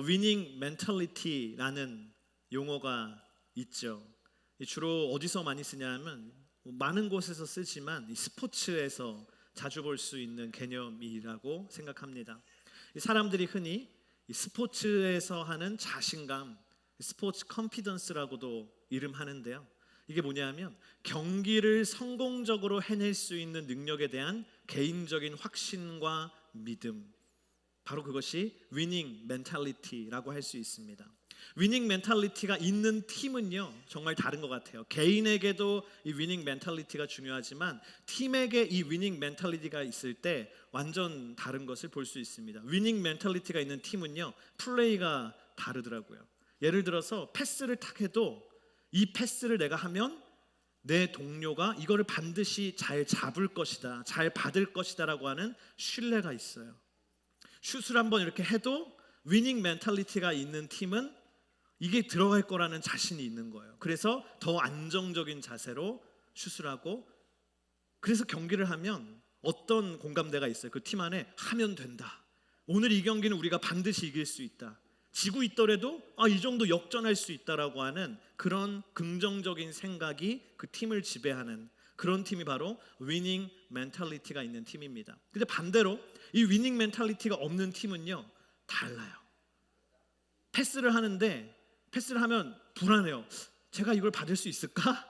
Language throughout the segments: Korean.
위닝 멘탈리티라는 용어가 있죠. 주로 어디서 많이 쓰냐면 많은 곳에서 쓰지만 이 스포츠에서 자주 볼 수 있는 개념이라고 생각합니다. 이 사람들이 흔히 이 스포츠에서 하는 자신감, 스포츠 컨피던스라고도 이름하는데요. 이게 뭐냐면 경기를 성공적으로 해낼 수 있는 능력에 대한 개인적인 확신과 믿음, 바로 그것이 위닝 멘탈리티라고 할 수 있습니다. 위닝 멘탈리티가 있는 팀은요 정말 다른 것 같아요. 개인에게도 이 위닝 멘탈리티가 중요하지만 팀에게 이 위닝 멘탈리티가 있을 때 완전 다른 것을 볼 수 있습니다. 위닝 멘탈리티가 있는 팀은요 플레이가 다르더라고요. 예를 들어서 패스를 탁 해도 이 패스를 내가 하면 내 동료가 이거를 반드시 잘 잡을 것이다, 잘 받을 것이다 라고 하는 신뢰가 있어요. 슛을 한번 이렇게 해도 위닝 멘탈리티가 있는 팀은 이게 들어갈 거라는 자신이 있는 거예요. 그래서 더 안정적인 자세로 슛을 하고, 그래서 경기를 하면 어떤 공감대가 있어요. 그 팀 안에 하면 된다, 오늘 이 경기는 우리가 반드시 이길 수 있다, 지고 있더라도 이 정도 역전할 수 있다라고 하는 그런 긍정적인 생각이 그 팀을 지배하는 그런 팀이 바로 위닝 멘탈리티가 있는 팀입니다. 근데 반대로 이 위닝 멘탈리티가 없는 팀은요 달라요. 패스를 하는데 패스를 하면 불안해요. 제가 이걸 받을 수 있을까?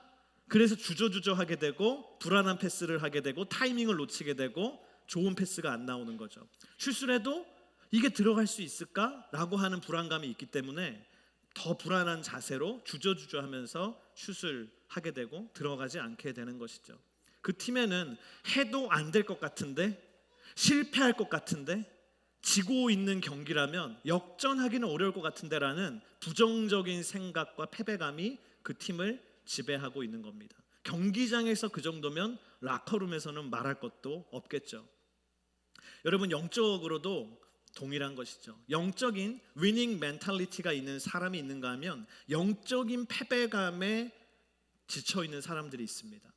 그래서 주저주저하게 되고 불안한 패스를 하게 되고 타이밍을 놓치게 되고 좋은 패스가 안 나오는 거죠. 슛을 해도 이게 들어갈 수 있을까? 라고 하는 불안감이 있기 때문에 더 불안한 자세로 주저주저하면서 슛을 하게 되고 들어가지 않게 되는 것이죠. 그 팀에는 해도 안 될 것 같은데, 실패할 것 같은데, 지고 있는 경기라면 역전하기는 어려울 것 같은데라는 부정적인 생각과 패배감이 그 팀을 지배하고 있는 겁니다. 경기장에서 그 정도면 라커룸에서는 말할 것도 없겠죠. 여러분, 영적으로도 동일한 것이죠. 영적인 위닝 멘탈리티가 있는 사람이 있는가 하면 영적인 패배감에 지쳐 있는 사람들이 있습니다.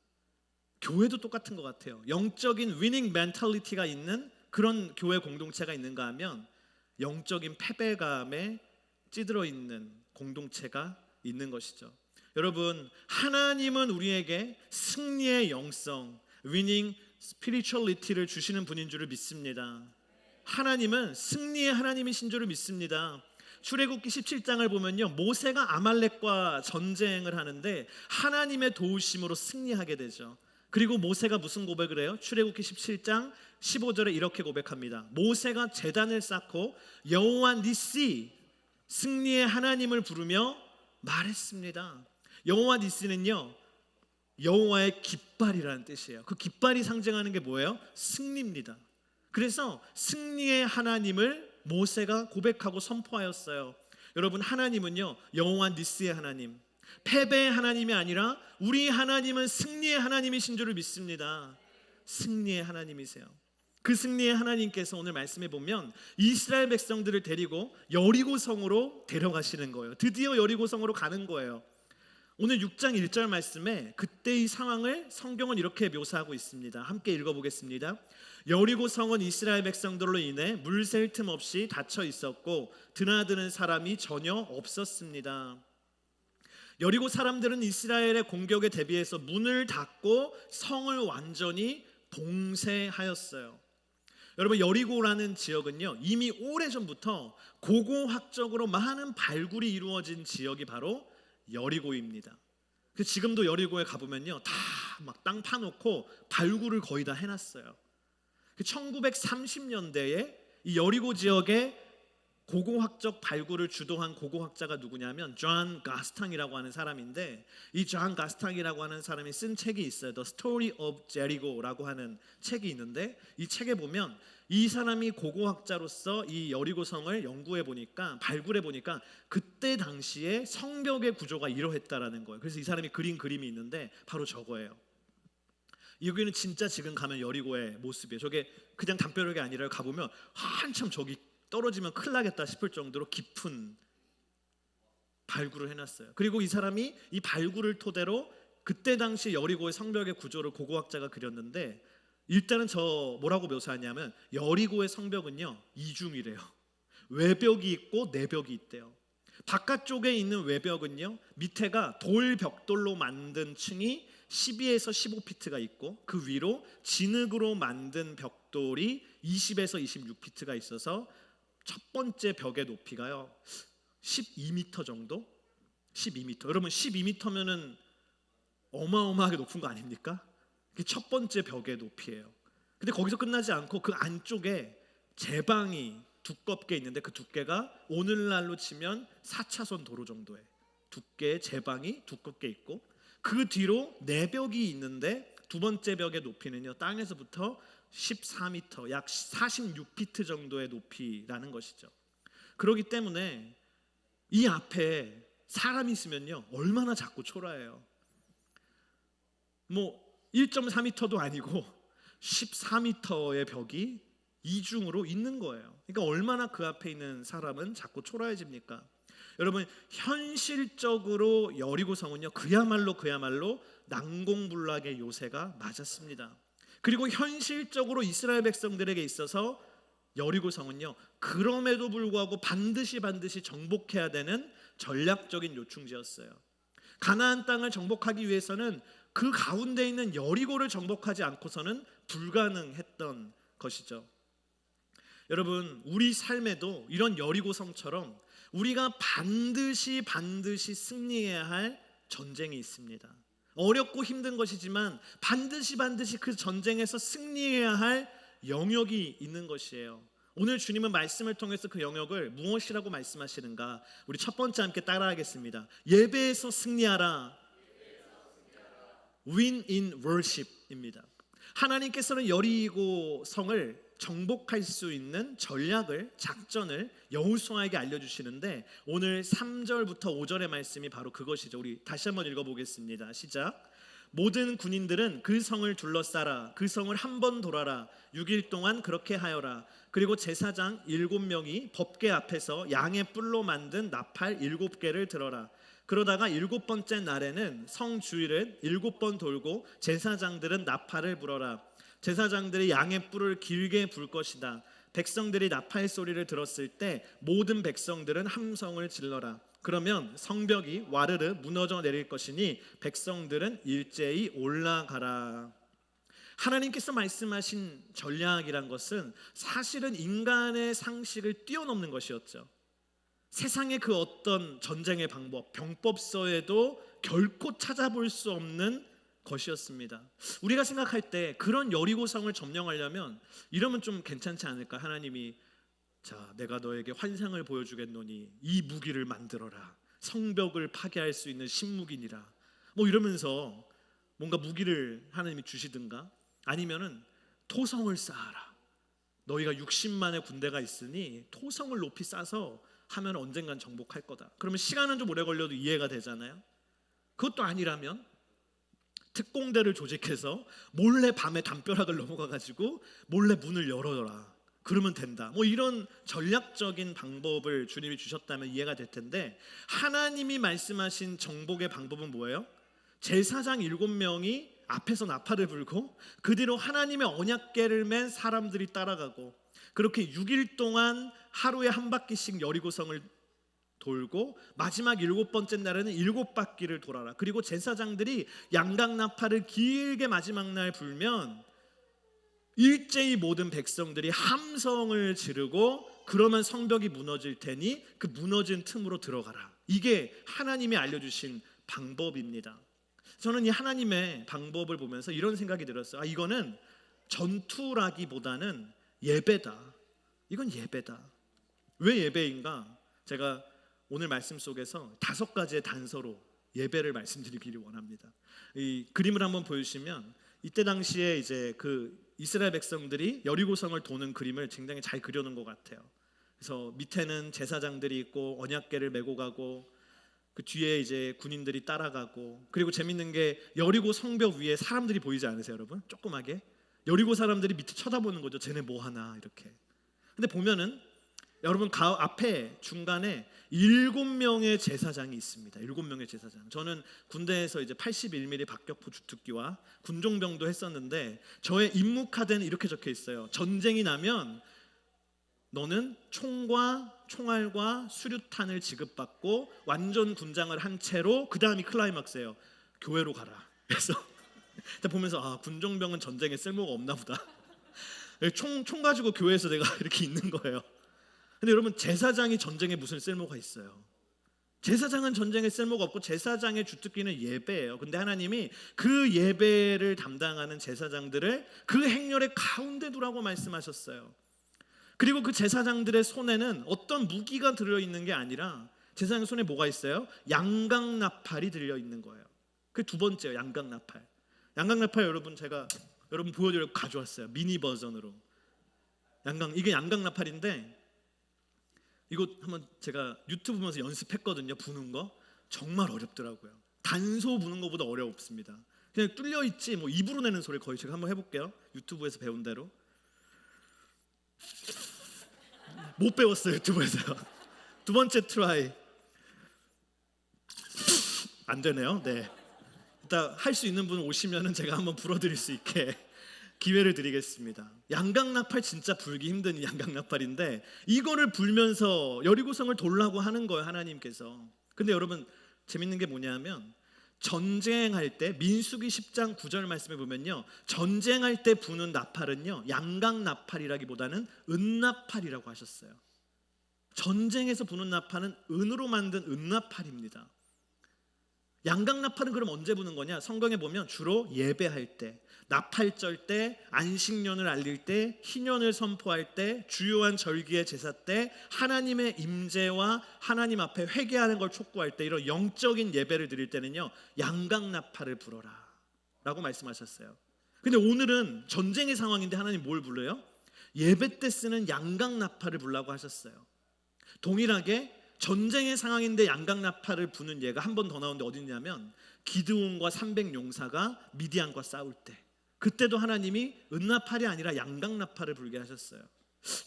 교회도 똑같은 것 같아요. 영적인 위닝 멘탈리티가 있는 그런 교회 공동체가 있는가 하면 영적인 패배감에 찌들어 있는 공동체가 있는 것이죠. 여러분, 하나님은 우리에게 승리의 영성, 위닝 스피리추얼리티를 주시는 분인 줄을 믿습니다. 하나님은 승리의 하나님이신 줄을 믿습니다. 출애굽기 17장을 보면요, 모세가 아말렉과 전쟁을 하는데 하나님의 도우심으로 승리하게 되죠. 그리고 모세가 무슨 고백을 해요? 출애굽기 17장 15절에 이렇게 고백합니다. 모세가 제단을 쌓고 여호와 니시, 승리의 하나님을 부르며 말했습니다. 여호와 니시는요 여호와의 깃발이라는 뜻이에요. 그 깃발이 상징하는 게 뭐예요? 승리입니다. 그래서 승리의 하나님을 모세가 고백하고 선포하였어요. 여러분, 하나님은요 여호와 니시의 하나님, 패배의 하나님이 아니라 우리 하나님은 승리의 하나님이신 줄을 믿습니다. 승리의 하나님이세요. 그 승리의 하나님께서 오늘 말씀해 보면 이스라엘 백성들을 데리고 여리고성으로 데려가시는 거예요. 드디어 여리고성으로 가는 거예요. 오늘 6장 1절 말씀에 그때의 상황을 성경은 이렇게 묘사하고 있습니다. 함께 읽어보겠습니다. 여리고성은 이스라엘 백성들로 인해 물 셀 틈 없이 닫혀 있었고 드나드는 사람이 전혀 없었습니다. 여리고 사람들은 이스라엘의 공격에 대비해서 문을 닫고 성을 완전히 봉쇄하였어요. 여러분, 여리고라는 지역은요 이미 오래전부터 고고학적으로 많은 발굴이 이루어진 지역이 바로 여리고입니다. 지금도 여리고에 가보면요 다 막 땅 파놓고 발굴을 거의 다 해놨어요. 1930년대에 이 여리고 지역에 고고학적 발굴을 주도한 고고학자가 누구냐면 존 가스탕이라고 하는 사람인데, 이 존 가스탕이라고 하는 사람이 쓴 책이 있어요. The Story of Jericho라고 하는 책이 있는데, 이 책에 보면 이 사람이 고고학자로서 이 여리고성을 연구해 보니까, 발굴해 보니까 그때 당시에 성벽의 구조가 이러했다라는 거예요. 그래서 이 사람이 그린 그림이 있는데 바로 저거예요. 여기는 진짜 지금 가면 여리고의 모습이에요. 저게 그냥 담벼락이 아니라 가보면 한참 저기 떨어지면 큰일 나겠다 싶을 정도로 깊은 발굴을 해놨어요. 그리고 이 사람이 이 발굴을 토대로 그때 당시 여리고의 성벽의 구조를 고고학자가 그렸는데, 일단은 저 뭐라고 묘사하냐면 여리고의 성벽은요 이중이래요. 외벽이 있고 내벽이 있대요. 바깥쪽에 있는 외벽은요, 밑에가 돌 벽돌로 만든 층이 12에서 15피트가 있고 그 위로 진흙으로 만든 벽돌이 20에서 26피트가 있어서 첫 번째 벽의 높이가요 12m 정도? 12m. 여러분 12m면은 어마어마하게 높은 거 아닙니까? 그게 첫 번째 벽의 높이예요. 근데 거기서 끝나지 않고 그 안쪽에 제방이 두껍게 있는데 그 두께가 오늘날로 치면 4차선 도로 정도의 두께의 제방이 두껍게 있고 그 뒤로 내벽이 있는데 두 번째 벽의 높이는요 땅에서부터 14m, 약 46피트 정도의 높이라는 것이죠. 그렇기 때문에 이 앞에 사람이 있으면요 얼마나 작고 초라해요. 뭐 1.4m도 아니고 14m의 벽이 이중으로 있는 거예요. 그러니까 얼마나 그 앞에 있는 사람은 작고 초라해집니까? 여러분 현실적으로 여리고성은요 그야말로 난공불락의 요새가 맞았습니다. 그리고 현실적으로 이스라엘 백성들에게 있어서 여리고성은요 그럼에도 불구하고 반드시 정복해야 되는 전략적인 요충지였어요. 가나안 땅을 정복하기 위해서는 그 가운데 있는 여리고를 정복하지 않고서는 불가능했던 것이죠. 여러분 우리 삶에도 이런 여리고성처럼 우리가 반드시 승리해야 할 전쟁이 있습니다. 어렵고 힘든 것이지만 반드시 그 전쟁에서 승리해야 할 영역이 있는 것이에요. 오늘 주님은 말씀을 통해서 그 영역을 무엇이라고 말씀하시는가? 우리 첫 번째 함께 따라하겠습니다. 예배에서 승리하라. Win in worship입니다. 하나님께서는 여리고 성을 정복할 수 있는 전략을, 작전을 여호수아에게 알려주시는데 오늘 3절부터 5절의 말씀이 바로 그것이죠. 우리 다시 한번 읽어보겠습니다. 시작. 모든 군인들은 그 성을 둘러싸라. 그 성을 한 번 돌아라. 6일 동안 그렇게 하여라. 그리고 제사장 7명이 법궤 앞에서 양의 뿔로 만든 나팔 7개를 들어라. 그러다가 7번째 날에는 성 주위를 7번 돌고 제사장들은 나팔을 불어라. 제사장들이 양의 뿔을 길게 불 것이다. 백성들이 나팔 소리를 들었을 때 모든 백성들은 함성을 질러라. 그러면 성벽이 와르르 무너져 내릴 것이니 백성들은 일제히 올라가라. 하나님께서 말씀하신 전략이란 것은 사실은 인간의 상식을 뛰어넘는 것이었죠. 세상의 그 어떤 전쟁의 방법, 병법서에도 결코 찾아볼 수 없는 것이었습니다. 우리가 생각할 때 그런 여리고성을 점령하려면 이러면 좀 괜찮지 않을까? 하나님이 자, 내가 너에게 환상을 보여주겠노니 이 무기를 만들어라. 성벽을 파괴할 수 있는 신무기니라. 뭐 이러면서 뭔가 무기를 하나님이 주시든가 아니면은 토성을 쌓아라. 너희가 60만의 군대가 있으니 토성을 높이 쌓아서 하면 언젠간 정복할 거다. 그러면 시간은 좀 오래 걸려도 이해가 되잖아요. 그것도 아니라면 특공대를 조직해서 몰래 밤에 담벼락을 넘어가 가지고 몰래 문을 열어라. 그러면 된다. 뭐 이런 전략적인 방법을 주님이 주셨다면 이해가 될 텐데 하나님이 말씀하신 정복의 방법은 뭐예요? 제사장 7명이 앞에서 나팔을 불고 그 뒤로 하나님의 언약궤를 맨 사람들이 따라가고 그렇게 6일 동안 하루에 한 바퀴씩 여리고성을 돌고 마지막 7번째 날에는 7바퀴를 돌아라. 그리고 제사장들이 양각 나팔을 길게 마지막 날 불면 일제히 모든 백성들이 함성을 지르고 그러면 성벽이 무너질 테니 그 무너진 틈으로 들어가라. 이게 하나님이 알려주신 방법입니다. 저는 이 하나님의 방법을 보면서 이런 생각이 들었어요. 이거는 전투라기보다는 예배다. 이건 예배다. 왜 예배인가? 제가 오늘 말씀 속에서 5가지의 단서로 예배를 말씀드리기를 원합니다. 이 그림을 한번 보여주시면 이때 당시에 이제 그 이스라엘 백성들이 여리고성을 도는 그림을 굉장히 잘 그려놓은 것 같아요. 그래서 밑에는 제사장들이 있고 언약궤를 메고 가고 그 뒤에 이제 군인들이 따라가고 그리고 재밌는 게 여리고 성벽 위에 사람들이 보이지 않으세요, 여러분? 조그맣게 여리고 사람들이 밑에 쳐다보는 거죠. 쟤네 뭐 하나 이렇게. 근데 보면은 여러분 앞에 중간에 7명의 제사장이 있습니다. 7명의 제사장. 저는 군대에서 이제 81mm 박격포 주특기와 군종병도 했었는데 저의 임무 카드에는 이렇게 적혀 있어요. 전쟁이 나면 너는 총과 총알과 수류탄을 지급받고 완전 군장을 한 채로, 그 다음이 클라이막스예요. 교회로 가라. 그래서 보면서 군종병은 전쟁에 쓸모가 없나 보다. 총 가지고 교회에서 내가 이렇게 있는 거예요. 근데 여러분, 제사장이 전쟁에 무슨 쓸모가 있어요? 제사장은 전쟁에 쓸모가 없고 제사장의 주특기는 예배예요. 근데 하나님이 그 예배를 담당하는 제사장들을 그 행렬의 가운데 두라고 말씀하셨어요. 그리고 그 제사장들의 손에는 어떤 무기가 들어있는 게 아니라 제사장 손에 뭐가 있어요? 양강나팔이 들려있는 거예요. 그 두 번째요, 양강나팔. 양강나팔 제가 여러분 보여드리려고 가져왔어요. 미니 버전으로. 이게 양강나팔인데, 이거 한번 제가 유튜브 보면서 연습했거든요. 부는 거 정말 어렵더라고요. 단소 부는 것보다 어렵습니다. 그냥 뚫려 있지 뭐 입으로 내는 소리 거의 제가 한번 해볼게요. 유튜브에서 배운 대로. 못 배웠어요, 유튜브에서요. 두 번째 트라이. 안 되네요. 네. 일단 할 수 있는 분 오시면은 제가 한번 불어드릴 수 있게 기회를 드리겠습니다. 양강나팔 진짜 불기 힘든 양강나팔인데 이거를 불면서 여리고성을 돌라고 하는 거예요, 하나님께서. 근데 여러분, 재밌는 게 뭐냐면 전쟁할 때 민수기 10장 9절 말씀에 보면요, 전쟁할 때 부는 나팔은요 양강나팔이라기보다는 은나팔이라고 하셨어요. 전쟁에서 부는 나팔은 은으로 만든 은나팔입니다. 양강나팔은 그럼 언제 부는 거냐? 성경에 보면 주로 예배할 때, 나팔절 때, 안식년을 알릴 때, 희년을 선포할 때, 주요한 절기의 제사 때, 하나님의 임재와 하나님 앞에 회개하는 걸 촉구할 때, 이런 영적인 예배를 드릴 때는요 양강나팔을 불어라 라고 말씀하셨어요. 근데 오늘은 전쟁의 상황인데 하나님 뭘 불러요? 예배 때 쓰는 양강나팔을 불라고 하셨어요. 동일하게 전쟁의 상황인데 양강나팔을 부는 예가 한 번 더 나오는데 어디냐면 기드온과 300용사가 미디안과 싸울 때, 그때도 하나님이 은나팔이 아니라 양강나팔을 불게 하셨어요.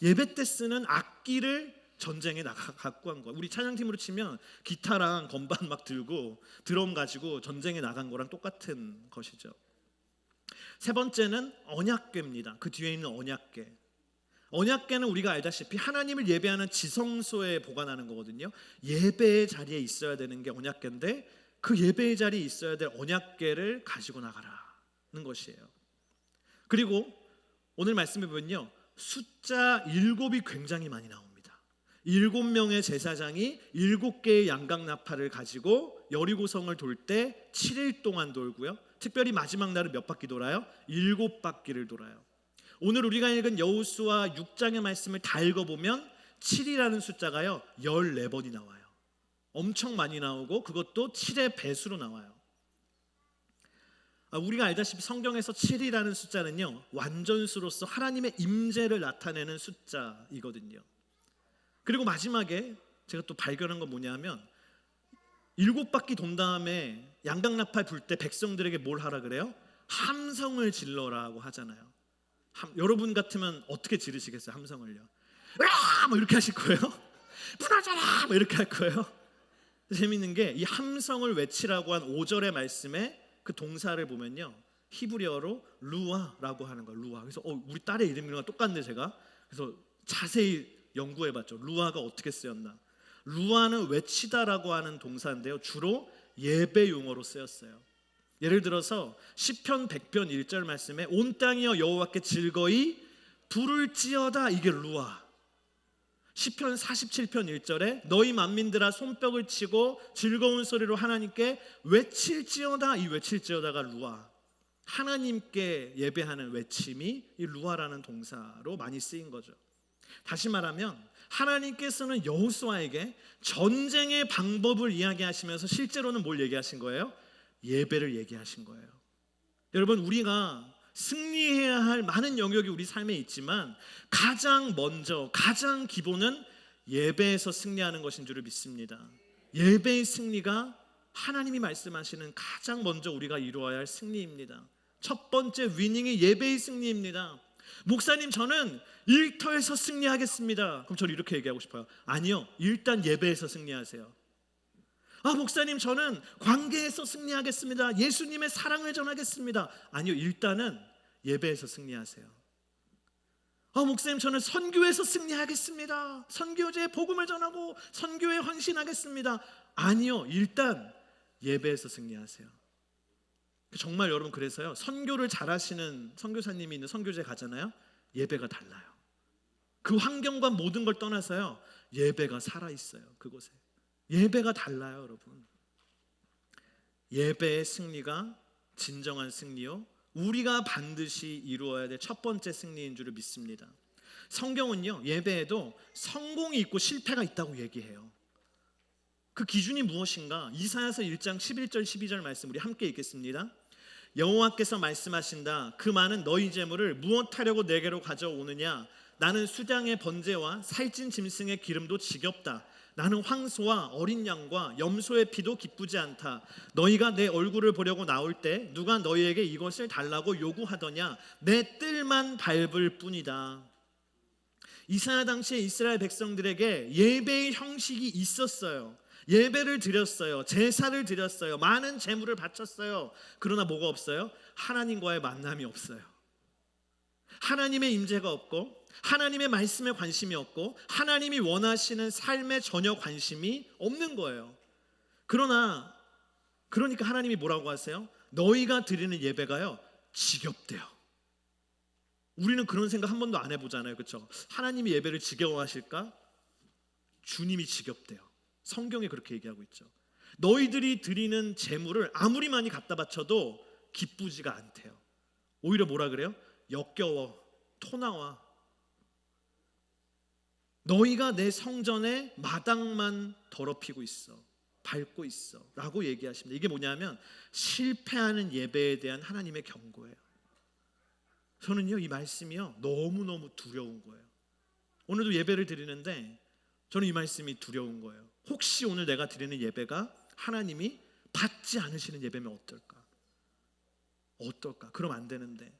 예배 때 쓰는 악기를 전쟁에 갖고 간 거예요. 우리 찬양팀으로 치면 기타랑 건반 막 들고 드럼 가지고 전쟁에 나간 거랑 똑같은 것이죠. 세 번째는 언약궤입니다. 그 뒤에 있는 언약궤. 언약궤는 우리가 알다시피 하나님을 예배하는 지성소에 보관하는 거거든요. 예배의 자리에 있어야 되는 게 언약궤인데 그 예배의 자리에 있어야 될 언약궤를 가지고 나가라는 것이에요. 그리고 오늘 말씀해 보면요, 숫자 7이 굉장히 많이 나옵니다. 7명의 제사장이 7개의 양강나팔을 가지고 여리고성을 돌 때 7일 동안 돌고요, 특별히 마지막 날은 몇 바퀴 돌아요? 7바퀴를 돌아요. 오늘 우리가 읽은 여호수아 6장의 말씀을 다 읽어보면 7이라는 숫자가요 14번이 나와요. 엄청 많이 나오고 그것도 7의 배수로 나와요. 우리가 알다시피 성경에서 7이라는 숫자는요 완전수로서 하나님의 임재를 나타내는 숫자이거든요. 그리고 마지막에 제가 또 발견한 건 뭐냐면 7바퀴 돈 다음에 양강나팔 불 때 백성들에게 뭘 하라 그래요? 함성을 질러라고 하잖아요. 여러분 같으면 어떻게 지르시겠어요? 함성을요? 으아! 뭐 이렇게 하실 거예요? 무너져라! 뭐 이렇게 할 거예요? 재밌는 게 이 함성을 외치라고 한 5절의 말씀에 그 동사를 보면요 히브리어로 루아라고 하는 거예요. 루아. 그래서 우리 딸의 이름이랑 똑같네 제가. 그래서 자세히 연구해봤죠. 루아가 어떻게 쓰였나. 루아는 외치다라고 하는 동사인데요 주로 예배 용어로 쓰였어요. 예를 들어서 시편 100편 1절 말씀에 온 땅이여 여호와께 즐거이 부를지어다, 이게 루아. 시편 47편 1절에 너희 만민들아 손뼉을 치고 즐거운 소리로 하나님께 외칠지어다, 이 외칠지어다가 루아. 하나님께 예배하는 외침이 이 루아라는 동사로 많이 쓰인 거죠. 다시 말하면 하나님께서는 여호수아에게 전쟁의 방법을 이야기하시면서 실제로는 뭘 얘기하신 거예요? 예배를 얘기하신 거예요. 여러분, 우리가 승리해야 할 많은 영역이 우리 삶에 있지만 가장 먼저, 가장 기본은 예배에서 승리하는 것인 줄을 믿습니다. 예배의 승리가 하나님이 말씀하시는 가장 먼저 우리가 이루어야 할 승리입니다. 첫 번째 위닝이 예배의 승리입니다. 목사님, 저는 일터에서 승리하겠습니다. 그럼 저는 이렇게 얘기하고 싶어요. 아니요, 일단 예배에서 승리하세요. 목사님, 저는 관계에서 승리하겠습니다. 예수님의 사랑을 전하겠습니다. 아니요, 일단은 예배에서 승리하세요. 목사님 저는 선교에서 승리하겠습니다. 선교제에 복음을 전하고 선교에 헌신하겠습니다. 아니요, 일단 예배에서 승리하세요. 정말 여러분, 그래서요, 선교를 잘하시는 선교사님이 있는 선교제 가잖아요. 예배가 달라요. 그 환경과 모든 걸 떠나서요, 예배가 살아있어요. 그곳에 예배가 달라요. 여러분, 예배의 승리가 진정한 승리요, 우리가 반드시 이루어야 될 첫 번째 승리인 줄을 믿습니다. 성경은요, 예배에도 성공이 있고 실패가 있다고 얘기해요. 그 기준이 무엇인가? 이사야서 1장 11절 12절 말씀 우리 함께 읽겠습니다. 여호와께서 말씀하신다. 그 많은 너희 재물을 무엇하려고 내게로 가져오느냐? 나는 수량의 번제와 살찐 짐승의 기름도 지겹다. 나는 황소와 어린 양과 염소의 피도 기쁘지 않다. 너희가 내 얼굴을 보려고 나올 때 누가 너희에게 이것을 달라고 요구하더냐? 내 뜰만 밟을 뿐이다. 이사야 당시에 이스라엘 백성들에게 예배의 형식이 있었어요. 예배를 드렸어요. 제사를 드렸어요. 많은 제물을 바쳤어요. 그러나 뭐가 없어요? 하나님과의 만남이 없어요. 하나님의 임재가 없고 하나님의 말씀에 관심이 없고 하나님이 원하시는 삶에 전혀 관심이 없는 거예요. 그러니까 하나님이 뭐라고 하세요? 너희가 드리는 예배가요, 지겹대요. 우리는 그런 생각 한 번도 안 해보잖아요. 그렇죠? 하나님이 예배를 지겨워하실까? 주님이 지겹대요. 성경에 그렇게 얘기하고 있죠. 너희들이 드리는 제물을 아무리 많이 갖다 바쳐도 기쁘지가 않대요. 오히려 뭐라 그래요? 역겨워, 토나와. 너희가 내 성전의 마당만 더럽히고 있어, 밟고 있어 라고 얘기하십니다. 이게 뭐냐면 실패하는 예배에 대한 하나님의 경고예요. 저는요, 이 말씀이요, 너무너무 두려운 거예요. 오늘도 예배를 드리는데 저는 이 말씀이 두려운 거예요. 혹시 오늘 내가 드리는 예배가 하나님이 받지 않으시는 예배면 어떨까? 그럼 안 되는데,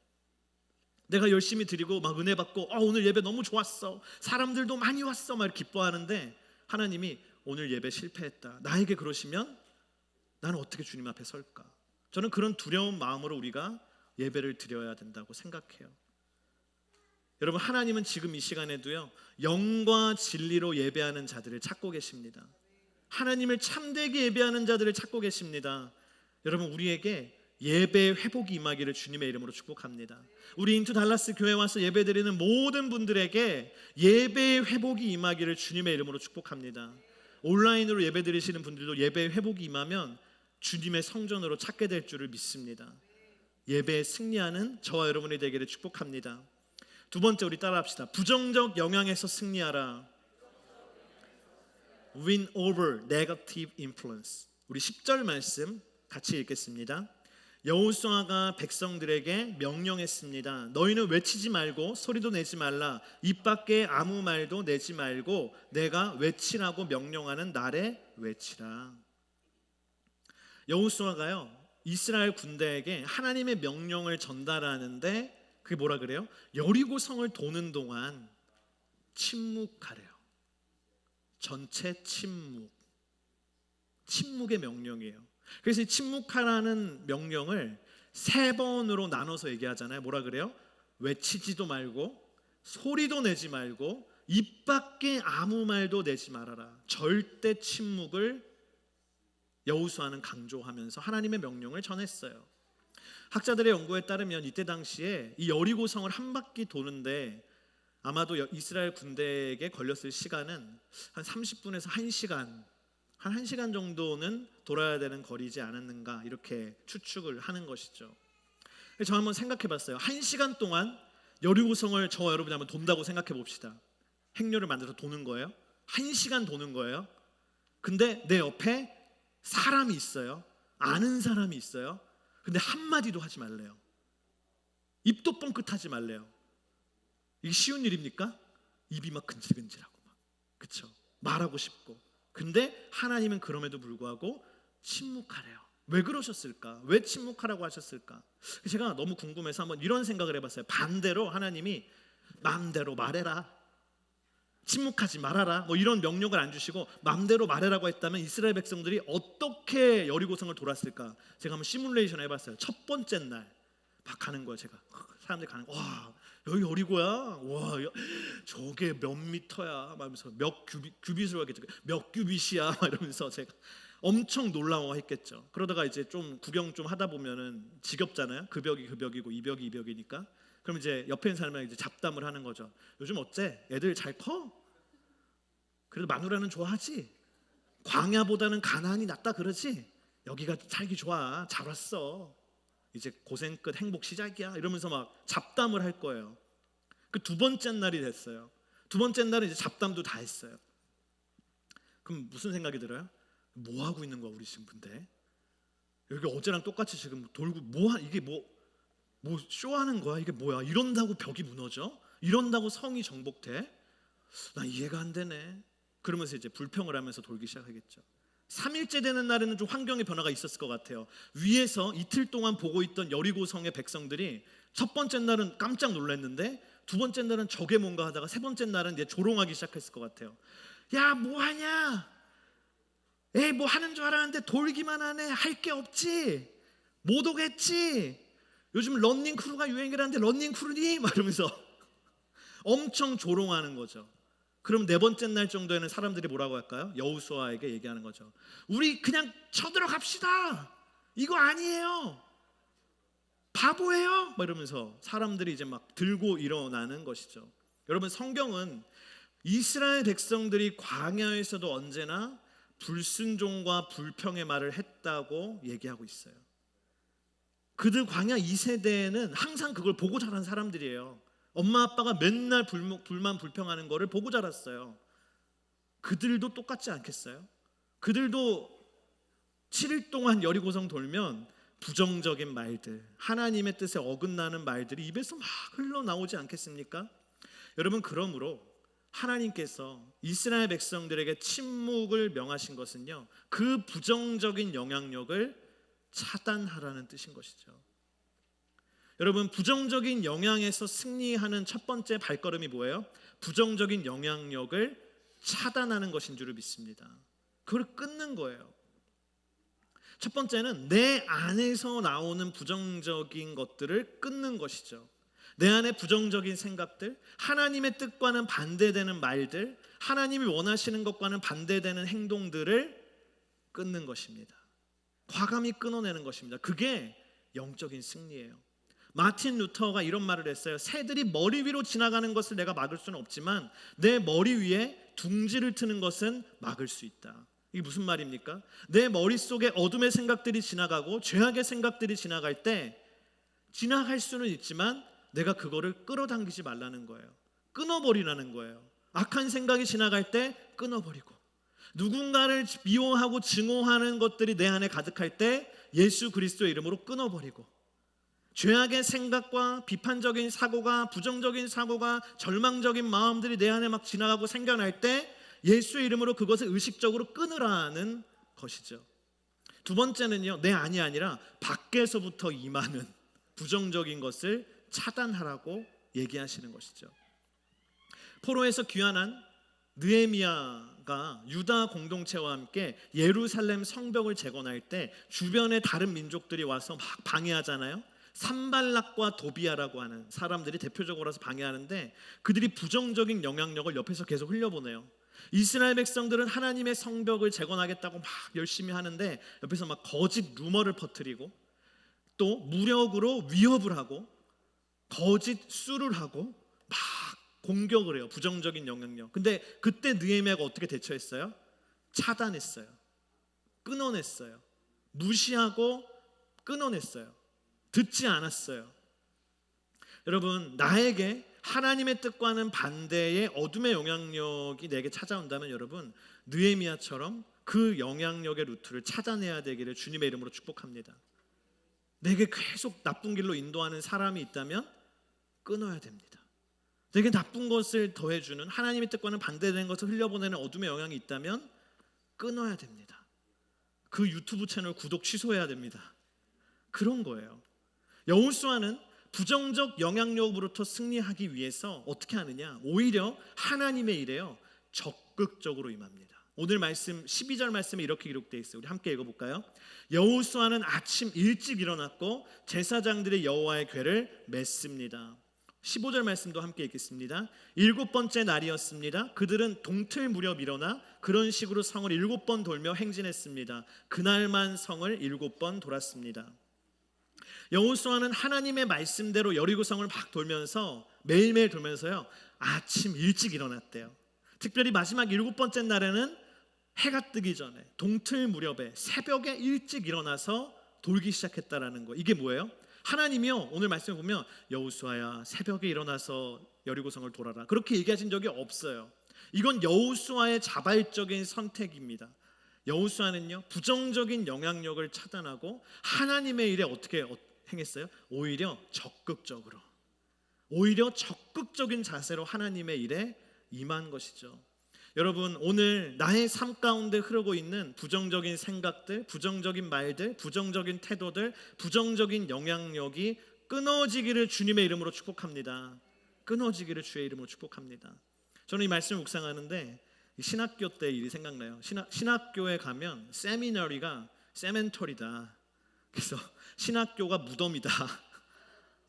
내가 열심히 드리고 막 은혜 받고 오늘 예배 너무 좋았어, 사람들도 많이 왔어 막 기뻐하는데 하나님이 오늘 예배 실패했다, 나에게 그러시면 나는 어떻게 주님 앞에 설까? 저는 그런 두려운 마음으로 우리가 예배를 드려야 된다고 생각해요. 여러분, 하나님은 지금 이 시간에도요, 영과 진리로 예배하는 자들을 찾고 계십니다. 하나님을 참되게 예배하는 자들을 찾고 계십니다. 여러분, 우리에게 예배의 회복이 임하기를 주님의 이름으로 축복합니다. 우리 인투 달라스 교회 와서 예배드리는 모든 분들에게 예배의 회복이 임하기를 주님의 이름으로 축복합니다. 온라인으로 예배드리시는 분들도 예배의 회복이 임하면 주님의 성전으로 찾게 될 줄을 믿습니다. 예배에 승리하는 저와 여러분이 되기를 축복합니다. 두 번째, 우리 따라합시다. 부정적 영향에서 승리하라. Win over negative influence. 우리 10절 말씀 같이 읽겠습니다. 여호수아가 백성들에게 명령했습니다. 너희는 외치지 말고 소리도 내지 말라. 입 밖에 아무 말도 내지 말고 내가 외치라고 명령하는 날에 외치라. 여호수아가요, 이스라엘 군대에게 하나님의 명령을 전달하는데 그게 뭐라 그래요? 여리고 성을 도는 동안 침묵하래요. 전체 침묵의 명령이에요. 그래서 이 침묵하라는 명령을 3번으로 나눠서 얘기하잖아요. 뭐라 그래요? 외치지도 말고 소리도 내지 말고 입 밖에 아무 말도 내지 말아라. 절대 침묵을 여호수아는 강조하면서 하나님의 명령을 전했어요. 학자들의 연구에 따르면 이때 당시에 이 여리고 성을 한 바퀴 도는데 아마도 이스라엘 군대에게 걸렸을 시간은 한 30분에서 1시간, 한 1시간 정도는 돌아야 되는 거리지 않았는가, 이렇게 추측을 하는 것이죠. 저 한번 생각해 봤어요. 1시간 동안 여리고성을 저와 여러분이 한번 돈다고 생각해 봅시다. 행렬을 만들어서 도는 거예요. 1시간 도는 거예요. 근데 내 옆에 사람이 있어요. 아는 사람이 있어요. 근데 한마디도 하지 말래요. 입도 뻥끗하지 말래요. 이게 쉬운 일입니까? 입이 막 근질근질하고 막, 그렇죠? 말하고 싶고. 근데 하나님은 그럼에도 불구하고 침묵하래요. 왜 그러셨을까? 왜 침묵하라고 하셨을까? 제가 너무 궁금해서 한번 이런 생각을 해봤어요. 반대로 하나님이 마음대로 말해라, 침묵하지 말아라, 뭐 이런 명령을 안 주시고 마음대로 말해라고 했다면 이스라엘 백성들이 어떻게 여리고성을 돌았을까? 제가 한번 시뮬레이션 해봤어요. 첫 번째 날 막 가는 거예요. 제가 사람들이 가는 거, 와 여기 여리고야. 와, 저게 몇 미터야? 말면서 몇 규빗으로 하겠죠. 몇 규빗이야? 막 이러면서 제가 엄청 놀라워했겠죠. 그러다가 이제 좀 구경 좀 하다 보면은 지겹잖아요. 그 벽이 그 벽이고 이 벽이 이 벽이니까. 그럼 이제 옆에 있는 사람이랑 이제 잡담을 하는 거죠. 요즘 어째? 애들 잘 커? 그래도 마누라는 좋아하지? 광야보다는 가나안이 낫다 그러지? 여기가 살기 좋아. 잘 왔어. 이제 고생 끝 행복 시작이야. 이러면서 막 잡담을 할 거예요. 그 두 번째 날이 됐어요. 두 번째 날은 이제 잡담도 다 했어요. 그럼 무슨 생각이 들어요? 뭐 하고 있는 거야 우리 지금? 근데 여기 어제랑 똑같이 지금 돌고 이게 뭐 쇼하는 거야? 이게 뭐야? 이런다고 벽이 무너져? 이런다고 성이 정복돼? 나 이해가 안 되네. 그러면서 이제 불평을 하면서 돌기 시작하겠죠. 3일째 되는 날에는 좀 환경의 변화가 있었을 것 같아요. 위에서 이틀 동안 보고 있던 여리고 성의 백성들이 첫 번째 날은 깜짝 놀랐는데 두 번째 날은 저게 뭔가 하다가 세 번째 날은 이제 조롱하기 시작했을 것 같아요. 야, 뭐 하냐? 에이, 뭐 하는 줄 알았는데 돌기만 하네. 할 게 없지. 못 오겠지. 요즘 러닝 크루가 유행이라는데 러닝 크루니? 막 이러면서 엄청 조롱하는 거죠. 그럼 네 번째 날 정도에는 사람들이 뭐라고 할까요? 여호수아에게 얘기하는 거죠. 우리 그냥 쳐들어갑시다. 이거 아니에요. 바보예요. 막 이러면서 사람들이 이제 막 들고 일어나는 것이죠. 여러분, 성경은 이스라엘 백성들이 광야에서도 언제나 불순종과 불평의 말을 했다고 얘기하고 있어요. 그들 광야 2세대에는 항상 그걸 보고 자란 사람들이에요. 엄마 아빠가 맨날 불만 불평하는 거를 보고 자랐어요. 그들도 똑같지 않겠어요? 그들도 7일 동안 여리고성 돌면 부정적인 말들, 하나님의 뜻에 어긋나는 말들이 입에서 막 흘러나오지 않겠습니까? 여러분, 그러므로 하나님께서 이스라엘 백성들에게 침묵을 명하신 것은요, 그 부정적인 영향력을 차단하라는 뜻인 것이죠. 여러분, 부정적인 영향에서 승리하는 첫 번째 발걸음이 뭐예요? 부정적인 영향력을 차단하는 것인 줄을 믿습니다. 그걸 끊는 거예요. 첫 번째는 내 안에서 나오는 부정적인 것들을 끊는 것이죠. 내 안에 부정적인 생각들, 하나님의 뜻과는 반대되는 말들, 하나님이 원하시는 것과는 반대되는 행동들을 끊는 것입니다. 과감히 끊어내는 것입니다. 그게 영적인 승리예요. 마틴 루터가 이런 말을 했어요. 새들이 머리 위로 지나가는 것을 내가 막을 수는 없지만 내 머리 위에 둥지를 트는 것은 막을 수 있다. 이게 무슨 말입니까? 내 머릿속에 어둠의 생각들이 지나가고 죄악의 생각들이 지나갈 때 지나갈 수는 있지만 내가 그거를 끌어당기지 말라는 거예요. 끊어버리라는 거예요. 악한 생각이 지나갈 때 끊어버리고, 누군가를 미워하고 증오하는 것들이 내 안에 가득할 때 예수 그리스도의 이름으로 끊어버리고, 죄악의 생각과 비판적인 사고가, 부정적인 사고가, 절망적인 마음들이 내 안에 막 지나가고 생겨날 때 예수의 이름으로 그것을 의식적으로 끊으라는 것이죠. 두 번째는요, 내 안이 아니라 밖에서부터 임하는 부정적인 것을 차단하라고 얘기하시는 것이죠. 포로에서 귀환한 느헤미야가 유다 공동체와 함께 예루살렘 성벽을 재건할 때 주변의 다른 민족들이 와서 막 방해하잖아요. 산발락과 도비아라고 하는 사람들이 대표적으로 와서 방해하는데 그들이 부정적인 영향력을 옆에서 계속 흘려보내요. 이스라엘 백성들은 하나님의 성벽을 재건하겠다고 막 열심히 하는데 옆에서 막 거짓 루머를 퍼뜨리고 또 무력으로 위협을 하고 거짓 수를 하고 막 공격을 해요. 부정적인 영향력. 근데 그때 느헤미야가 어떻게 대처했어요? 차단했어요. 끊어냈어요. 무시하고 끊어냈어요. 듣지 않았어요. 여러분, 나에게 하나님의 뜻과는 반대의 어둠의 영향력이 내게 찾아온다면 여러분, 느헤미야처럼 그 영향력의 루트를 찾아내야 되기를 주님의 이름으로 축복합니다. 내게 계속 나쁜 길로 인도하는 사람이 있다면 끊어야 됩니다. 내게 나쁜 것을 더해주는, 하나님의 뜻과는 반대되는 것을 흘려보내는 어둠의 영향이 있다면 끊어야 됩니다. 그 유튜브 채널 구독 취소해야 됩니다. 그런 거예요. 여호수아는 부정적 영향력으로부터 승리하기 위해서 어떻게 하느냐? 오히려 하나님의 일에요 적극적으로 임합니다. 오늘 말씀 12절 말씀에 이렇게 기록되어 있어요. 우리 함께 읽어볼까요? 여호수아는 아침 일찍 일어났고 제사장들이 여호와의 궤를 맸습니다. 15절 말씀도 함께 읽겠습니다. 7번째 날이었습니다. 그들은 동틀 무렵 일어나 그런 식으로 성을 7번 돌며 행진했습니다. 그날만 성을 7번 돌았습니다. 여호수아는 하나님의 말씀대로 여리고성을 막 돌면서 매일매일 돌면서요, 아침 일찍 일어났대요. 특별히 마지막 7번째 날에는 해가 뜨기 전에 동틀 무렵에 새벽에 일찍 일어나서 돌기 시작했다라는 거. 이게 뭐예요? 하나님이요, 오늘 말씀을 보면 여호수아야 새벽에 일어나서 여리고성을 돌아라, 그렇게 얘기하신 적이 없어요. 이건 여호수아의 자발적인 선택입니다. 여호수아는요, 부정적인 영향력을 차단하고 하나님의 일에 어떻게 행했어요? 오히려 적극적인 자세로 하나님의 일에 임한 것이죠. 여러분, 오늘 나의 삶 가운데 흐르고 있는 부정적인 생각들, 부정적인 말들, 부정적인 태도들, 부정적인 영향력이 끊어지기를 주님의 이름으로 축복합니다. 끊어지기를 주의 이름으로 축복합니다. 저는 이 말씀을 묵상하는데 신학교 때 일이 생각나요. 신학교에 가면 세미너리가 세멘터리다. 그래서 신학교가 무덤이다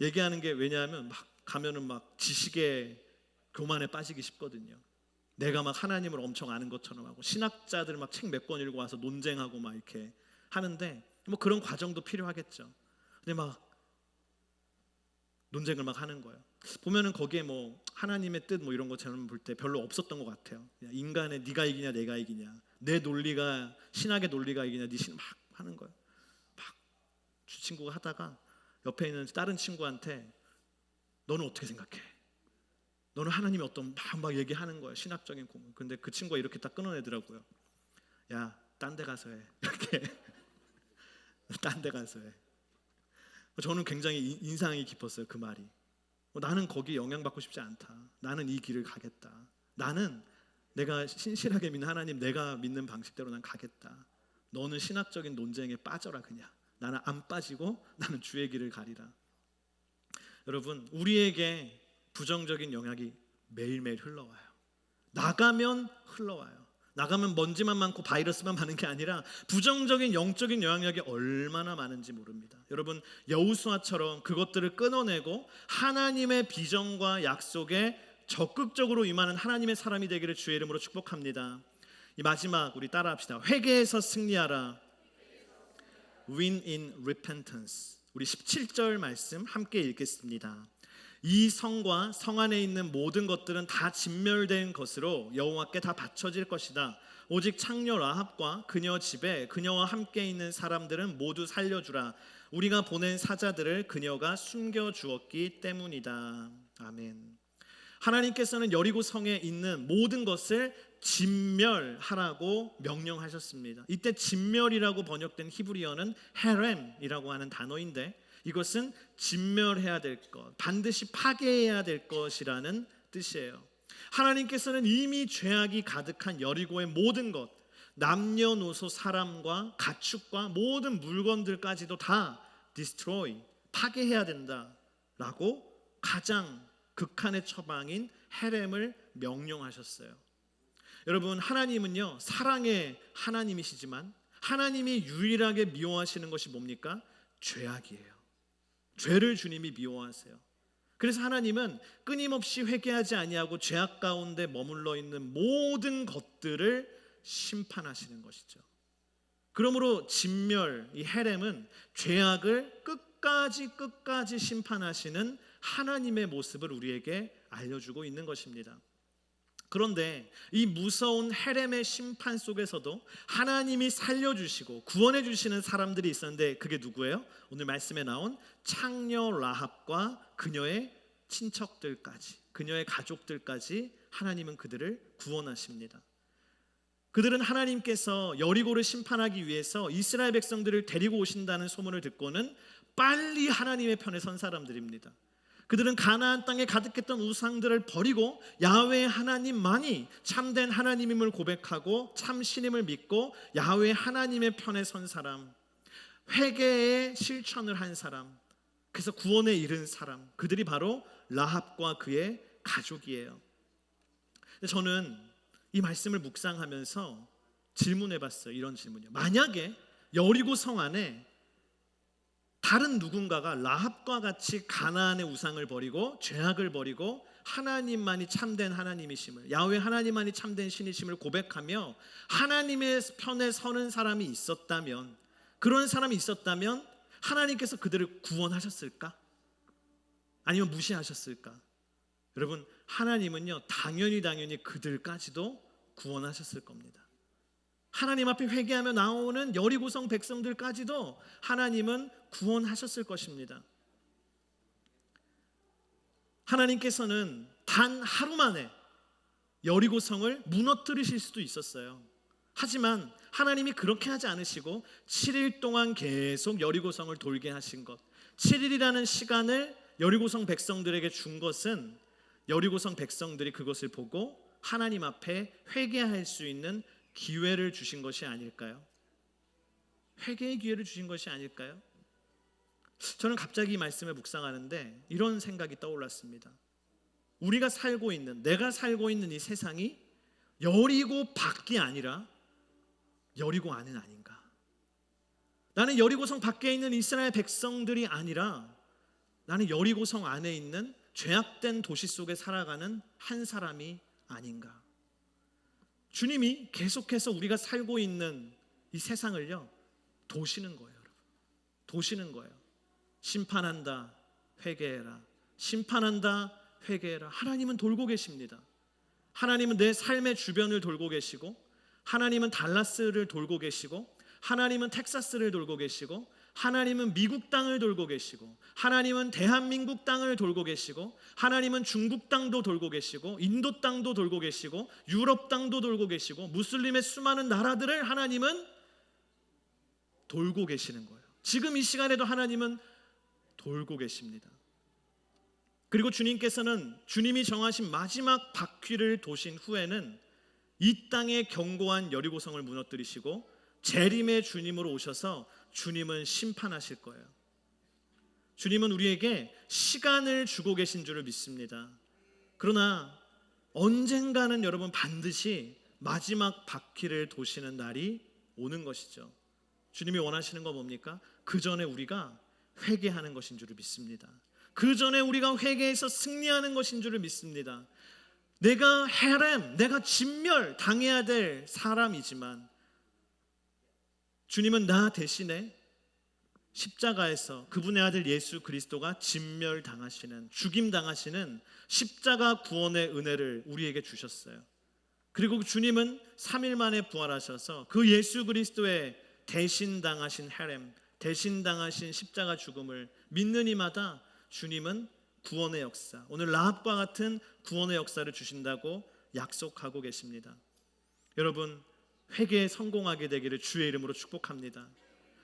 얘기하는 게, 왜냐하면 막 가면은 막 지식의 교만에 빠지기 쉽거든요. 내가 막 하나님을 엄청 아는 것처럼 하고 신학자들 막 책 몇 권 읽고 와서 논쟁하고 막 이렇게 하는데, 뭐 그런 과정도 필요하겠죠. 근데 막 논쟁을 막 하는 거예요. 보면은 거기에 뭐 하나님의 뜻 뭐 이런 것처럼 볼 때 별로 없었던 것 같아요. 인간의 네가 이기냐 내가 이기냐, 내 논리가 신학의 논리가 이기냐 네 신, 막 하는 거예요. 막 친구가 하다가 옆에 있는 다른 친구한테 너는 어떻게 생각해? 너는 하나님이 어떤 막 얘기하는 거예요. 신학적인 고문. 근데 그 친구가 이렇게 딱 끊어내더라고요. 야, 딴 데 가서 해. 이렇게 딴 데 가서 해. 저는 굉장히 인상이 깊었어요, 그 말이. 나는 거기 영향받고 싶지 않다. 나는 이 길을 가겠다. 나는 내가 신실하게 믿는 하나님, 내가 믿는 방식대로 난 가겠다. 너는 신학적인 논쟁에 빠져라 그냥. 나는 안 빠지고 나는 주의 길을 가리라. 여러분, 우리에게 부정적인 영향이 매일매일 흘러와요. 나가면 흘러와요. 나가면 먼지만 많고 바이러스만 많은 게 아니라 부정적인 영적인 영향력이 얼마나 많은지 모릅니다. 여러분, 여호수아처럼 그것들을 끊어내고 하나님의 비전과 약속에 적극적으로 임하는 하나님의 사람이 되기를 주의 이름으로 축복합니다. 이 마지막 우리 따라합시다. 회개에서 승리하라. Win in repentance. 우리 17절 말씀 함께 읽겠습니다. 이 성과 성 안에 있는 모든 것들은 다 진멸된 것으로 여호와께 다 바쳐질 것이다. 오직 창녀 라합과 그녀 집에 그녀와 함께 있는 사람들은 모두 살려주라. 우리가 보낸 사자들을 그녀가 숨겨주었기 때문이다. 아멘. 하나님께서는 여리고 성에 있는 모든 것을 진멸하라고 명령하셨습니다. 이때 진멸이라고 번역된 히브리어는 헤렘이라고 하는 단어인데, 이것은 진멸해야 될 것, 반드시 파괴해야 될 것이라는 뜻이에요. 하나님께서는 이미 죄악이 가득한 여리고의 모든 것, 남녀노소 사람과 가축과 모든 물건들까지도 다 destroy, 파괴해야 된다라고 가장 극한의 처방인 헤렘을 명령하셨어요. 여러분, 하나님은요, 사랑의 하나님이시지만 하나님이 유일하게 미워하시는 것이 뭡니까? 죄악이에요. 죄를 주님이 미워하세요. 그래서 하나님은 끊임없이 회개하지 아니하고 죄악 가운데 머물러 있는 모든 것들을 심판하시는 것이죠. 그러므로 진멸, 이 헤렘은 죄악을 끝까지 심판하시는 하나님의 모습을 우리에게 알려주고 있는 것입니다. 그런데 이 무서운 헤렘의 심판 속에서도 하나님이 살려주시고 구원해 주시는 사람들이 있었는데, 그게 누구예요? 오늘 말씀에 나온 창녀 라합과 그녀의 친척들까지, 그녀의 가족들까지 하나님은 그들을 구원하십니다. 그들은 하나님께서 여리고를 심판하기 위해서 이스라엘 백성들을 데리고 오신다는 소문을 듣고는 빨리 하나님의 편에 선 사람들입니다. 그들은 가나안 땅에 가득했던 우상들을 버리고 야훼 하나님만이 참된 하나님임을 고백하고 참 신임을 믿고 야훼 하나님의 편에 선 사람, 회개의 실천을 한 사람, 그래서 구원에 이른 사람, 그들이 바로 라합과 그의 가족이에요. 저는 이 말씀을 묵상하면서 질문해봤어요. 이런 질문이요. 만약에 여리고 성 안에 다른 누군가가 라합과 같이 가나안의 우상을 버리고 죄악을 버리고 하나님만이 참된 하나님이심을, 야훼 하나님만이 참된 신이심을 고백하며 하나님의 편에 서는 사람이 있었다면, 그런 사람이 있었다면 하나님께서 그들을 구원하셨을까? 아니면 무시하셨을까? 여러분, 하나님은요 당연히 그들까지도 구원하셨을 겁니다. 하나님 앞에 회개하며 나오는 여리고성 백성들까지도 하나님은 구원하셨을 것입니다. 하나님께서는 단 하루 만에 여리고성을 무너뜨리실 수도 있었어요. 하지만 하나님이 그렇게 하지 않으시고 7일 동안 계속 여리고성을 돌게 하신 것, 7일이라는 시간을 여리고성 백성들에게 준 것은 여리고성 백성들이 그것을 보고 하나님 앞에 회개할 수 있는 기회를 주신 것이 아닐까요? 회개의 기회를 주신 것이 아닐까요? 저는 갑자기 이 말씀을 묵상하는데 이런 생각이 떠올랐습니다. 우리가 살고 있는, 내가 살고 있는 이 세상이 여리고 밖이 아니라 여리고 안은 아닌가? 나는 여리고성 밖에 있는 이스라엘 백성들이 아니라 나는 여리고성 안에 있는 죄악된 도시 속에 살아가는 한 사람이 아닌가? 주님이 계속해서 우리가 살고 있는 이 세상을요 도시는 거예요, 여러분. 도시는 거예요. 심판한다, 회개해라. 심판한다, 회개해라. 하나님은 돌고 계십니다. 하나님은 내 삶의 주변을 돌고 계시고, 하나님은 달라스를 돌고 계시고, 하나님은 텍사스를 돌고 계시고, 하나님은 미국 땅을 돌고 계시고, 하나님은 대한민국 땅을 돌고 계시고, 하나님은 중국 땅도 돌고 계시고, 인도 땅도 돌고 계시고, 유럽 땅도 돌고 계시고, 무슬림의 수많은 나라들을 하나님은 돌고 계시는 거예요. 지금 이 시간에도 하나님은 돌고 계십니다. 그리고 주님께서는 주님이 정하신 마지막 바퀴를 도신 후에는 이 땅의 견고한 여리고성을 무너뜨리시고 재림의 주님으로 오셔서 주님은 심판하실 거예요. 주님은 우리에게 시간을 주고 계신 줄을 믿습니다. 그러나 언젠가는 여러분 반드시 마지막 바퀴를 도시는 날이 오는 것이죠. 주님이 원하시는 건 뭡니까? 그 전에 우리가 회개하는 것인 줄을 믿습니다. 그 전에 우리가 회개해서 승리하는 것인 줄을 믿습니다. 내가 헤렘, 내가 진멸 당해야 될 사람이지만 주님은 나 대신에 십자가에서 그분의 아들 예수 그리스도가 진멸 당하시는, 죽임 당하시는 십자가 구원의 은혜를 우리에게 주셨어요. 그리고 주님은 3일 만에 부활하셔서 그 예수 그리스도의 대신 당하신 헤렘, 대신 당하신 십자가 죽음을 믿는 이마다 주님은 구원의 역사, 오늘 라합과 같은 구원의 역사를 주신다고 약속하고 계십니다. 여러분, 회개에 성공하게 되기를 주의 이름으로 축복합니다.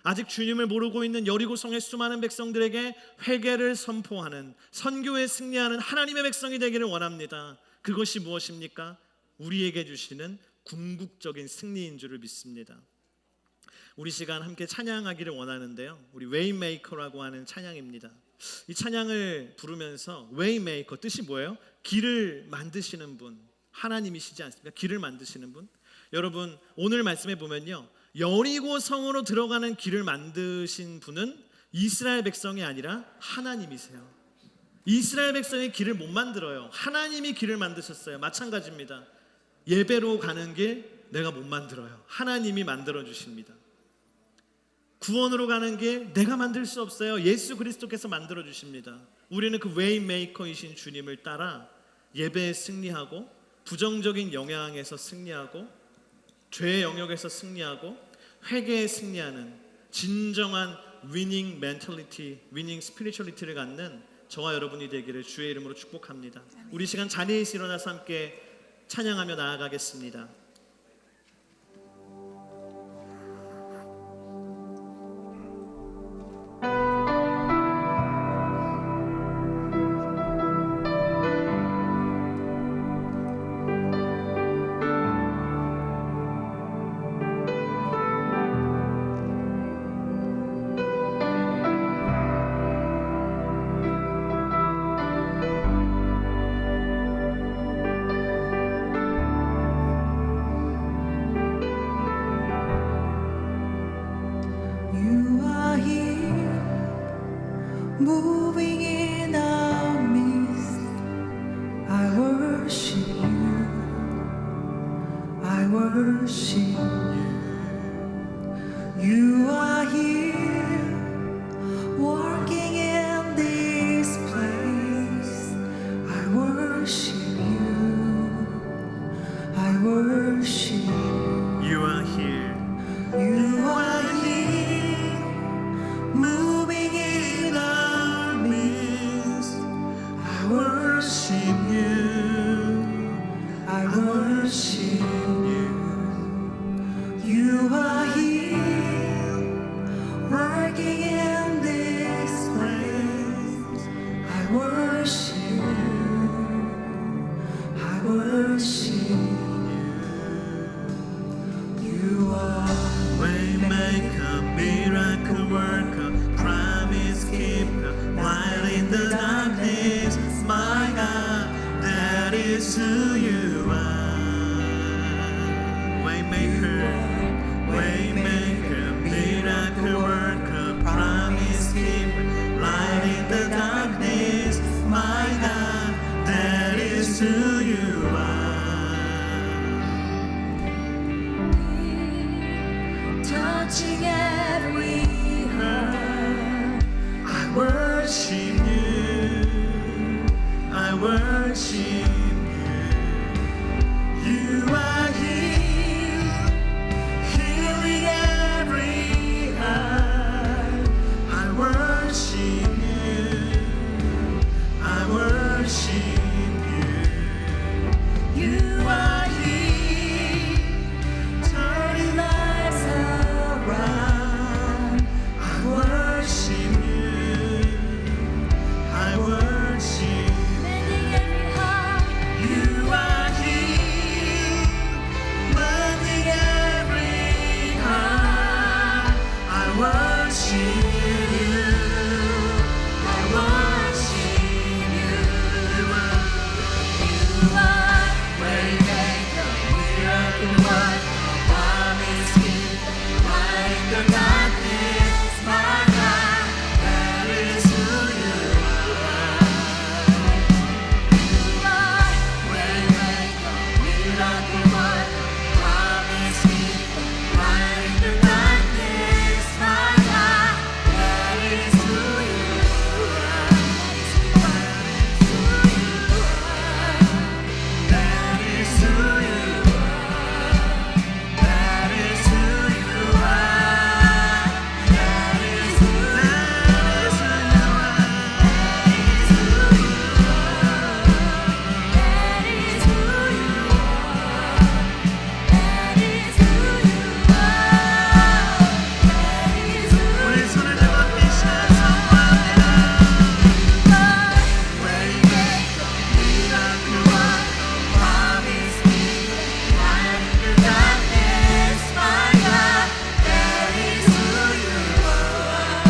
아직 주님을 모르고 있는 여리고성의 수많은 백성들에게 회개를 선포하는, 선교에 승리하는 하나님의 백성이 되기를 원합니다. 그것이 무엇입니까? 우리에게 주시는 궁극적인 승리인 줄을 믿습니다. 우리 시간 함께 찬양하기를 원하는데요, 우리 웨이메이커라고 하는 찬양입니다. 이 찬양을 부르면서 웨이메이커 뜻이 뭐예요? 길을 만드시는 분, 하나님이시지 않습니까? 길을 만드시는 분. 여러분, 오늘 말씀에 보면요, 여리고 성으로 들어가는 길을 만드신 분은 이스라엘 백성이 아니라 하나님이세요. 이스라엘 백성이 길을 못 만들어요. 하나님이 길을 만드셨어요. 마찬가지입니다. 예배로 가는 길 내가 못 만들어요. 하나님이 만들어 주십니다. 구원으로 가는 길 내가 만들 수 없어요. 예수 그리스도께서 만들어 주십니다. 우리는 그 웨이메이커이신 주님을 따라 예배에 승리하고, 부정적인 영향에서 승리하고, 죄의 영역에서 승리하고, 회개에 승리하는 진정한 위닝 멘탈리티, 위닝 스피리추얼리티를 갖는 저와 여러분이 되기를 주의 이름으로 축복합니다. 우리 시간 자리에서 일어나서 함께 찬양하며 나아가겠습니다. moving in our midst. I worship you, I worship you. You are here, working in this place. I worship you, I worship you. You are here. You are here, moving in our midst. I worship you, I worship you. You are here, working in this place. I worship you, I worship you. You are Waymaker, miracle worker, promise keeper, light in the darkness. My God, that is who you are. Waymaker, waymaker, miracle worker, promise keeper, light in the darkness. My God, that is who you are. touching every heart. I worship you, I worship you. You are here, healing every heart. I worship you, I worship you. You are here, turning lives around. I worship you, I worship you. Mending every heart. You are here, mending every heart. I worship you, I worship you. You are waymaker, miracle worker, promise keeper, light in the darkness. My God, that is who you are. You are waymaker, miracle worker, promise keeper, light in the darkness. My God, that is who you are. That is who you are. That is who you are. That is who you are. That is who you are. 우리 손을 잡아 계시면서 Waymaker, miracle worker, promise keeper, light in the darkness. My God, that is who you are.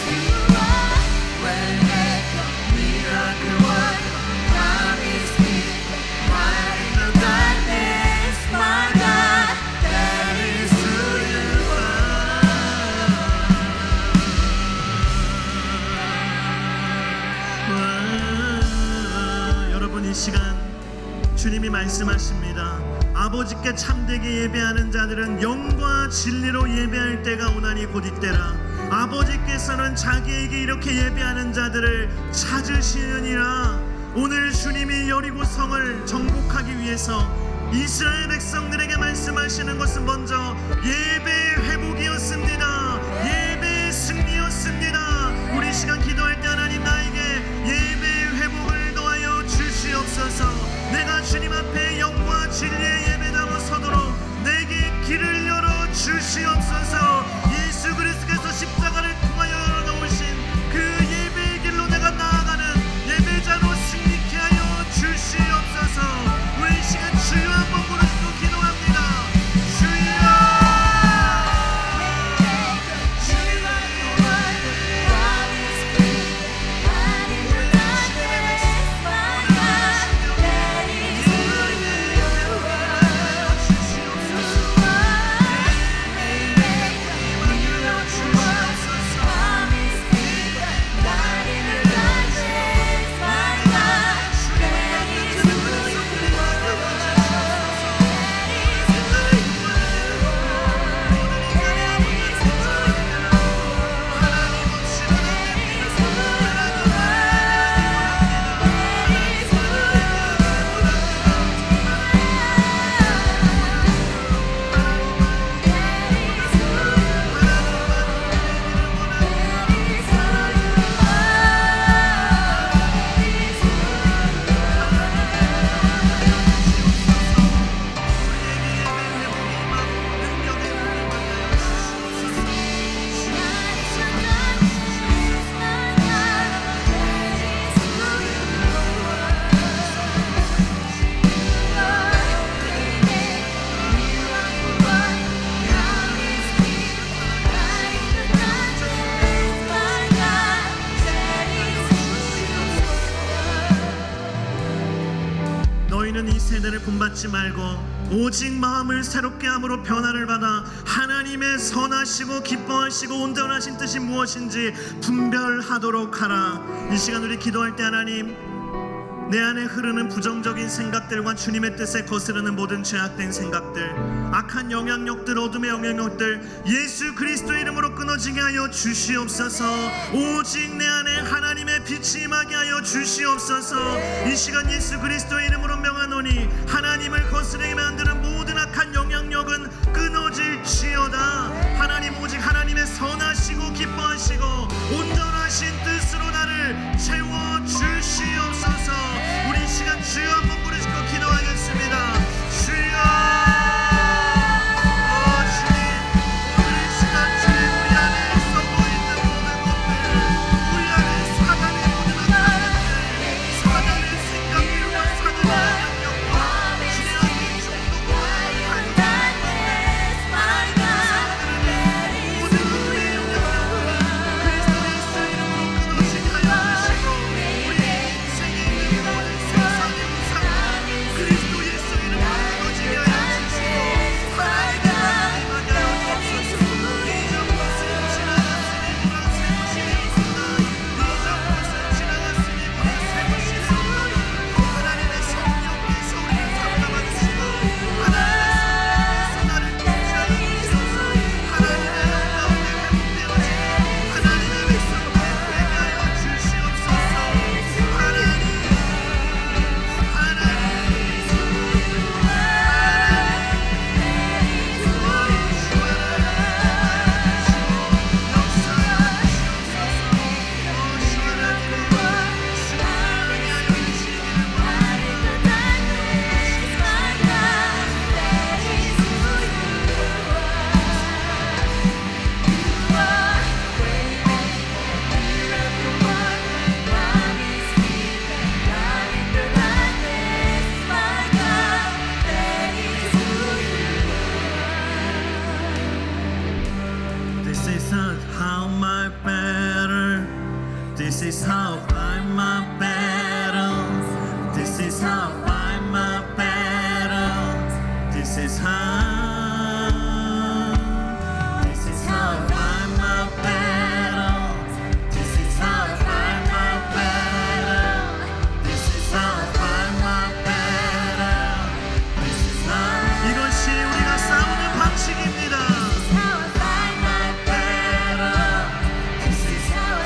You are waymaker, miracle worker, promise keeper, light in the darkness. My God, that is who you are. 여러분, 이 시간 주님이 말씀하십니다. 아버지께 참되게 예배하는 자들은 영과 진리로 예배할 때가 오나니 곧 이때라. 아버지께서는 자기에게 이렇게 예배하는 자들을 찾으시느니라. 오늘 주님이 여리고 성을 정복하기 위해서 이스라엘 백성들에게 말씀하시는 것은 먼저 예배의 회복이었습니다. 예배의 승리였습니다. 우리 시간 기도할 때 하나님, 나에게 예배의 회복을 더하여 주시옵소서. 내가 주님 앞에 영과 진리의 예배당으로 서도록 내게 길을 열어 주시옵소서. 예수 그리스도께서 십자가를 통하여 열어놓으신 그 예배의 길로 내가 나아가는 예배자로 승리케 하여 주시옵소서. 우리 이 시간 주여 한번 부르시고 기도합니다. 주여, 세대를 본받지 말고 오직 마음을 새롭게 함으로 변화를 받아 하나님의 선하시고 기뻐하시고 온전하신 뜻이 무엇인지 분별하도록 하라. 이 시간 우리 기도할 때 하나님, 내 안에 흐르는 부정적인 생각들과 주님의 뜻에 거스르는 모든 죄악된 생각들, 악한 영향력들, 어둠의 영향력들 예수 그리스도의 이름으로 끊어지게 하여 주시옵소서. 오직 내 안에 하나님의 빛이 임하게 하여 주시옵소서. 이 시간 예수 그리스도의 이름으로 명하노니 하나님을 거스르게 만드는 모든 악한 영향력은 끊어질지어다. 하나님, 오직 하나님의 선하시고 기뻐하시고 온전하신 뜻으로 나를 채워주시옵소서. 우리 이 시간 주여 한번 부르시고 기도하겠습니다. 주여, 주님, 오늘 이 시간 주님 우리 안에 썩어 있는 모든 것들, 우리 안에 사단의 모든 악한 것들, 사단의 생각들과 사단의 영향력과 죄악의 중독과 모든 것들의 영향력을 그리스도 예수 이름으로 끊어지게 하여 주시고 우리 인생에 있는 모든 세상의 우상 그리스도 예수 이름으로 끊어지게 하여 주시고 하나님의 임하게 하여 주옵소서. 이전 것은 지나갔으니 보라 새 것이 되었으나 이전 것은 지나갔으니 보라 새 것이 되었으나 하나님의 성령께서 우리를 사로잡아 주시고 하나님의 성령께서 나를 통치하여 주셔서 하나님의 가운데 회복되어지고 하나님의 백성들 되게 하여 주시옵소서. This is how my battle. This is how I fight my battle. This is how I fight my battle. This is how. This is how I fight my battle. This is how I fight my battle. This is how I fight my battle. This is how. 이것이 우리가 싸우는 방식입니다.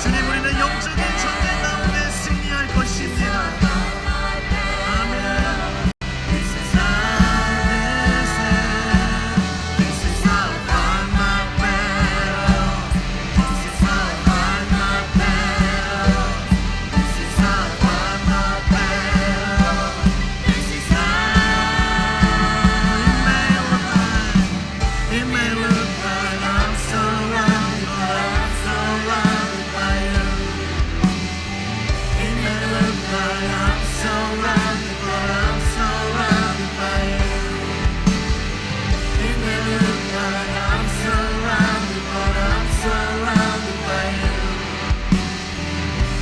주님, 우리는 영적인 전쟁 가운데 승리할 것입니다. 아멘. This is how I fight my battle. This is how I fight my battle. This is how I fight my battle. This is how. It may look like I'm surrounded, but I'm surrounded by you. It may look like I'm surrounded, but I'm surrounded by you. It may look like I'm surrounded, but I'm surrounded by you.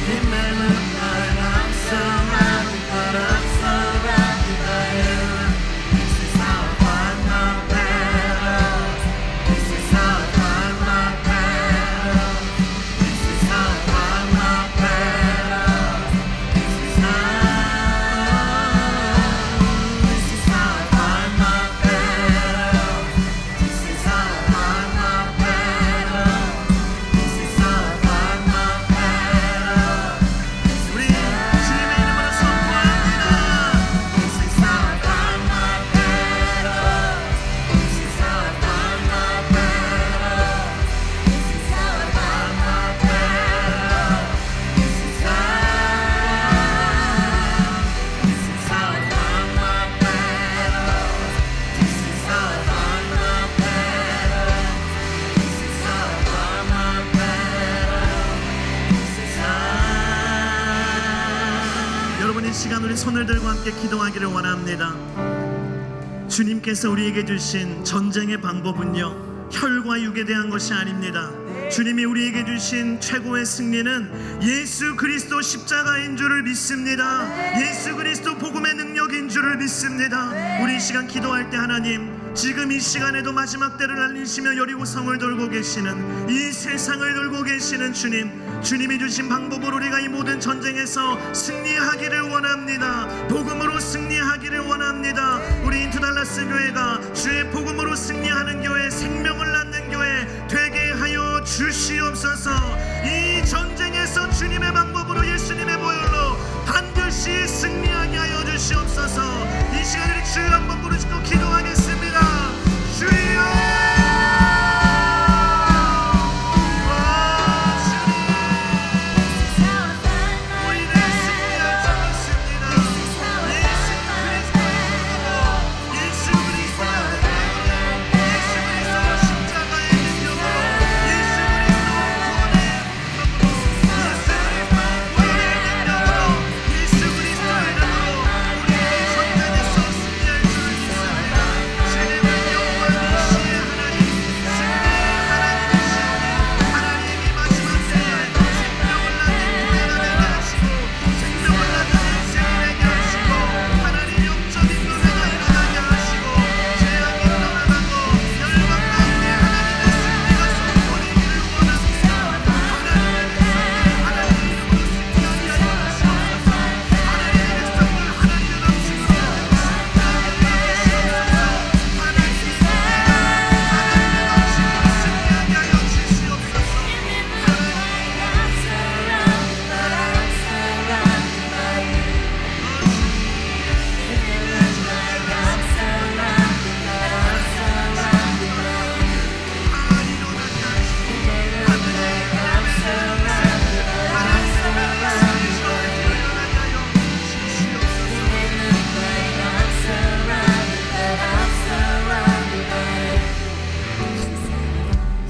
It may look like I'm surrounded, but I'm surrounded by you. This is how I fight my battle. This is how I fight my battle. This is how I fight my battle. This is how. This is how I fight my battle. This is how I fight my battle. This is how I fight my battle. 우리 주님의 이름으로 선포합니다. This is how I fight my battle. This is how I fight my battle. This is how I fight my battle. This is how. This is how I fight my battle. This is how I fight my battle. This is how I fight my battle. This is how. 여러분, 이 시간 우리 손을 들고 함께 기도하기를 원합니다. 주님께서 우리에게 주신 전쟁의 방법은요, 혈과 육에 대한 것이 아닙니다. 주님이 우리에게 주신 최고의 승리는 예수 그리스도 십자가인 줄을 믿습니다. 예수 그리스도 복음의 능력인 줄을 믿습니다. 우리 이 시간 기도할 때 하나님, 지금 이 시간에도 마지막 때를 알리시며 여리고성을 돌고 계시는, 이 세상을 돌고 계시는 주님, 주님이 주신 방법으로 우리가 이 모든 전쟁에서 승리하기를 원합니다. 복음으로 승리하기를 원합니다. 우리 인투달라스 교회가 주의 복음으로 승리하는 교회, 생명을 낳는 교회 되게 하여 주시옵소서. 이 전쟁에서 주님의 방법으로, 예수님의 보혈로 반드시 승리하게 하여 주시옵소서. 이 시간에 주여 한번 부르짖고 기도하겠습니다. 주여,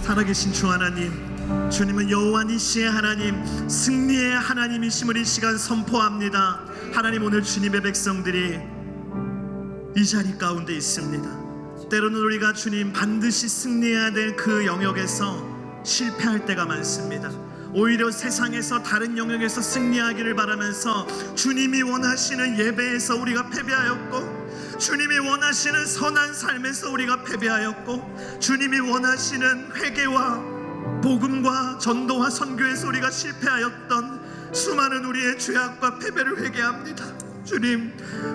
살아계신 주 하나님, 주님은 여호와 니시의 하나님, 승리의 하나님이심을 이 시간 선포합니다. 하나님, 오늘 주님의 백성들이 이 자리 가운데 있습니다. 때로는 우리가 주님 반드시 승리해야 될 그 영역에서 실패할 때가 많습니다. 오히려 세상에서 다른 영역에서 승리하기를 바라면서 주님이 원하시는 예배에서 우리가 패배하였고, 주님이 원하시는 선한 삶에서 우리가 패배하였고, 주님이 원하시는 회개와 복음과 전도와 선교에서 우리가 실패하였던 수많은 우리의 죄악과 패배를 회개합니다. 주님,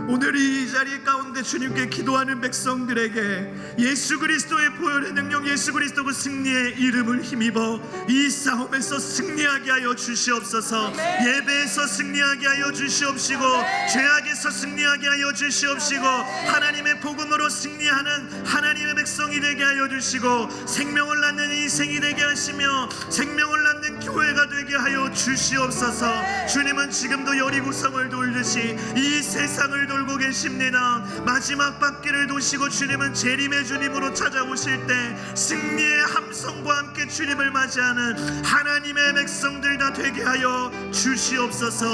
오늘 이 자리 가운데 주님께 기도하는 백성들에게 예수 그리스도의 보혈의 능력, 예수 그리스도 그 승리의 이름을 힘입어 이 싸움에서 승리하게 하여 주시옵소서. 예배에서 승리하게 하여 주시옵시고, 죄악에서 승리하게 하여 주시옵시고, 하나님의 복음으로 승리하는 하나님의 백성이 되게 하여 주시고, 생명을 낳는 인생이 되게 하시며 생명을 낳는 교회가 되게 하여 주시옵소서. 주님은 지금도 여리고성을 돌듯이 이 세상을 돌고 계십니다. 마지막 바퀴를 도시고 주님은 재림의 주님으로 찾아오실 때 승리의 함성과 함께 주님을 맞이하는 하나님의 백성들 다 되게 하여 주시옵소서.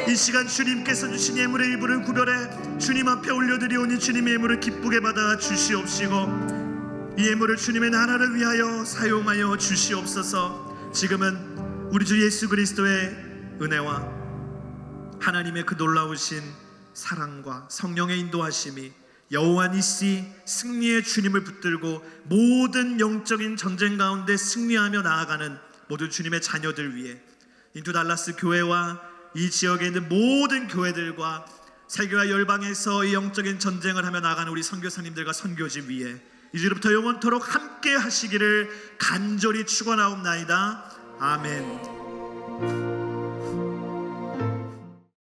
이 시간 주님께서 주신 예물의 일부를 구별해 주님 앞에 올려드리오니 주님의 예물을 기쁘게 받아 주시옵시고, 이 예물을 주님의 나라를 위하여 사용하여 주시옵소서. 지금은 우리 주 예수 그리스도의 은혜와 하나님의 그 놀라우신 사랑과 성령의 인도하심이 여호와 니시 승리의 주님을 붙들고 모든 영적인 전쟁 가운데 승리하며 나아가는 모든 주님의 자녀들 위해, 인투달라스 교회와 이 지역에 있는 모든 교회들과 세계와 열방에서 이 영적인 전쟁을 하며 나아가는 우리 선교사님들과 선교지 위에 이제부터 영원토록 함께 하시기를 간절히 축원하옵나이다. 아멘.